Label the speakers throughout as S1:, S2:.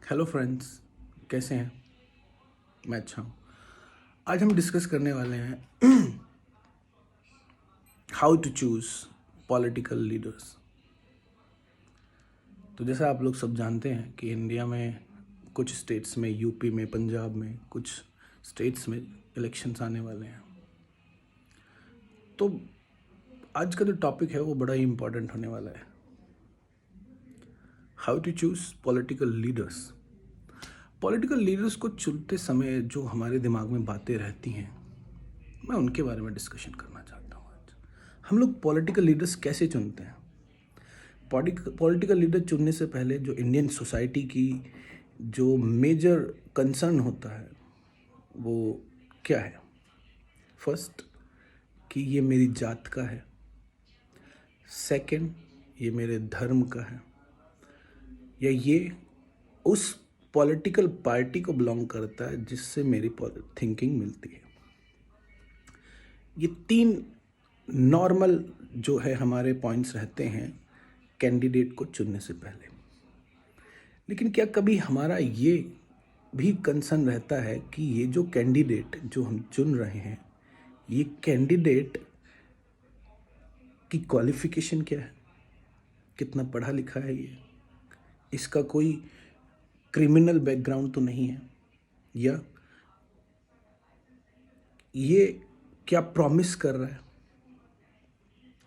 S1: Hello friends, कैसे हैं? मैं अच्छा हूँ। आज हम डिस्कस करने वाले हैं how to choose political leaders. तो जैसा आप लोग सब जानते हैं कि इंडिया में कुछ स्टेट्स में, यूपी में, पंजाब में, कुछ स्टेट्स में इलेक्शंस आने वाले हैं। तो आज का जो टॉपिक है वो बड़ा ही इम्पोर्टेंट होने वाला है, how to choose political leaders. Political leaders को चुनते समय जो हमारे दिमाग में बातें रहती हैं, मैं उनके बारे में डिस्कशन करना चाहता हूँ आज। हम लोग पॉलिटिकल लीडर्स कैसे चुनते हैं? पॉलिटिकल लीडर चुनने से पहले जो इंडियन सोसाइटी की जो मेजर कंसर्न होता है वो क्या है? फर्स्ट, कि ये मेरी जात का है। सेकंड, ये मेरे धर्म का है, या ये उस पॉलिटिकल पार्टी को बिलोंग करता है जिससे मेरी थिंकिंग मिलती है। ये तीन नॉर्मल जो है हमारे पॉइंट्स रहते हैं कैंडिडेट को चुनने से पहले। लेकिन क्या कभी हमारा ये भी कंसर्न रहता है कि ये जो कैंडिडेट जो हम चुन रहे हैं, ये कैंडिडेट की क्वालिफिकेशन क्या है? कितना पढ़ा लिखा है ये? इसका कोई क्रिमिनल बैकग्राउंड तो नहीं है? या ये क्या प्रॉमिस कर रहा है?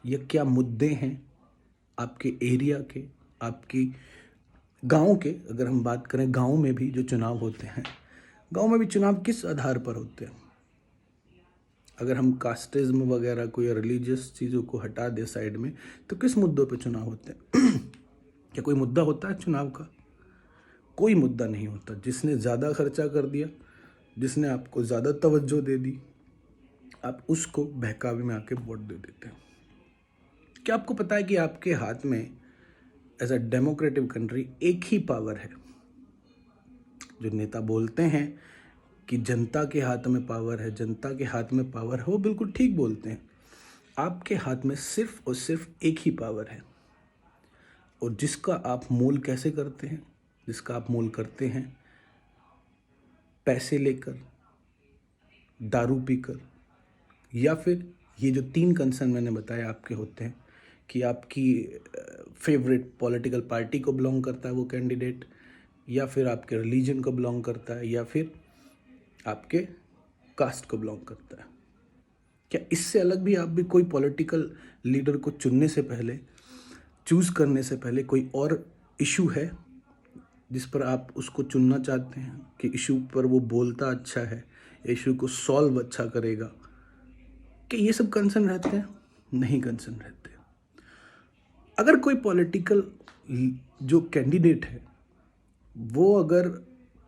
S1: या क्या मुद्दे हैं आपके एरिया के, आपकी गांव के? अगर हम बात करें गांव में भी जो चुनाव होते हैं, गांव में भी चुनाव किस आधार पर होते हैं? अगर हम कास्टिज्म वगैरह कोई रिलीजियस चीज़ों को हटा दे साइड में, तो किस मुद्दों पे चुनाव होते हैं? क्या कोई मुद्दा होता है चुनाव का? कोई मुद्दा नहीं होता। जिसने ज़्यादा खर्चा कर दिया, जिसने आपको ज़्यादा तवज्जो दे दी, आप उसको बहकावे में आके वोट दे देते हैं। क्या आपको पता है कि आपके हाथ में एज अ डेमोक्रेटिक कंट्री एक ही पावर है? जो नेता बोलते हैं कि जनता के हाथ में पावर है, जनता के हाथ में पावर है, वो बिल्कुल ठीक बोलते हैं। आपके हाथ में सिर्फ और सिर्फ एक ही पावर है, और जिसका आप मोल कैसे करते हैं? जिसका आप मोल करते हैं पैसे लेकर, दारू पीकर, या फिर ये जो तीन कंसर्न मैंने बताया आपके होते हैं कि आपकी फेवरेट पॉलिटिकल पार्टी को बिलोंग करता है वो कैंडिडेट, या फिर आपके रिलीजन को बिलोंग करता है, या फिर आपके कास्ट को बिलोंग करता है। क्या इससे अलग भी आप भी कोई पॉलिटिकल लीडर को चुनने से पहले, चूज़ करने से पहले कोई और इशू है जिस पर आप उसको चुनना चाहते हैं कि इशू पर वो बोलता अच्छा है, इशू को सॉल्व अच्छा करेगा? कि ये सब कंसर्न रहते हैं? नहीं कंसर्न रहते। अगर कोई पॉलिटिकल जो कैंडिडेट है वो अगर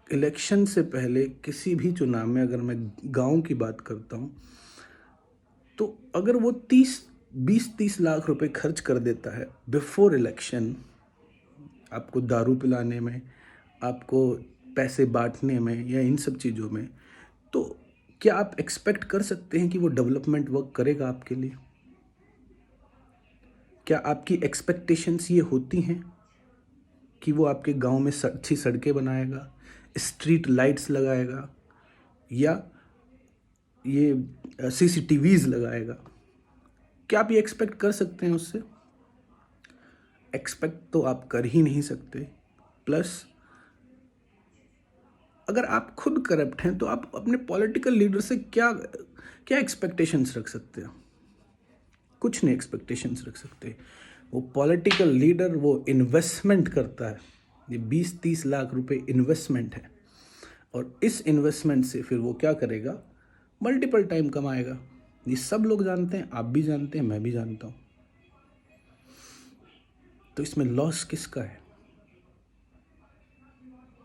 S1: इलेक्शन से पहले किसी भी चुनाव में, अगर मैं गांव की बात करता हूं, तो अगर वो 20-30 लाख रुपए खर्च कर देता है बिफोर इलेक्शन, आपको दारू पिलाने में, आपको पैसे बांटने में, या इन सब चीज़ों में, तो क्या आप एक्सपेक्ट कर सकते हैं कि वो डेवलपमेंट वर्क करेगा आपके लिए? क्या आपकी एक्सपेक्टेशंस ये होती हैं कि वो आपके गांव में अच्छी सड़कें बनाएगा, स्ट्रीट लाइट्स लगाएगा, या ये सीसीटीवीज लगाएगा? क्या आप ये एक्सपेक्ट कर सकते हैं उससे? एक्सपेक्ट तो आप कर ही नहीं सकते। प्लस अगर आप खुद करप्ट हैं तो आप अपने पॉलिटिकल लीडर से क्या क्या एक्सपेक्टेशंस रख सकते हैं? कुछ नहीं एक्सपेक्टेशंस रख सकते। वो पॉलिटिकल लीडर वो इन्वेस्टमेंट करता है, ये 20-30 लाख रुपए इन्वेस्टमेंट है, और इस इन्वेस्टमेंट से फिर वो क्या करेगा? मल्टीपल टाइम कमाएगा। ये सब लोग जानते हैं, आप भी जानते हैं, मैं भी जानता हूँ। तो इसमें लॉस किसका है?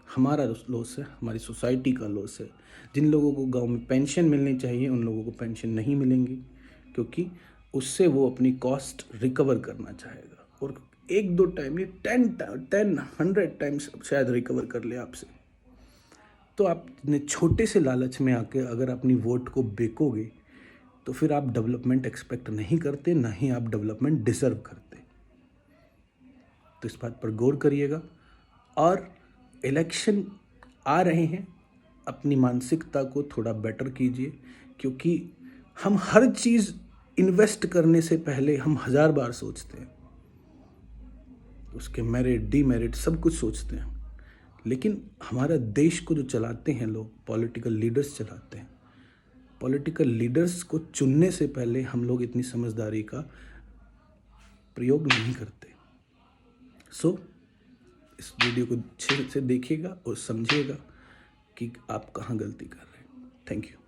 S1: हमारा लॉस है, हमारी सोसाइटी का लॉस है। जिन लोगों को गांव में पेंशन मिलनी चाहिए उन लोगों को पेंशन नहीं मिलेंगी, क्योंकि उससे वो अपनी कॉस्ट रिकवर करना चाहेगा, और 1-2 टाइम, ये 100 टाइम्स शायद रिकवर कर ले आपसे। तो आपने छोटे से लालच में आके अगर अपनी वोट को बेकोगे तो फिर आप डेवलपमेंट एक्सपेक्ट नहीं करते, ना ही आप डेवलपमेंट डिजर्व करते। तो इस बात पर गौर करिएगा। और इलेक्शन आ रहे हैं, अपनी मानसिकता को थोड़ा बेटर कीजिए, क्योंकि हम हर चीज़ इन्वेस्ट करने से पहले हम 1000 बार सोचते हैं, उसके मेरिट डीमेरिट सब कुछ सोचते हैं। लेकिन हमारा देश को जो चलाते हैं लोग, पॉलिटिकल लीडर्स चलाते हैं, पॉलिटिकल लीडर्स को चुनने से पहले हम लोग इतनी समझदारी का प्रयोग नहीं करते। सो इस वीडियो को अच्छे से देखिएगा और समझिएगा कि आप कहाँ गलती कर रहे हैं। Thank you.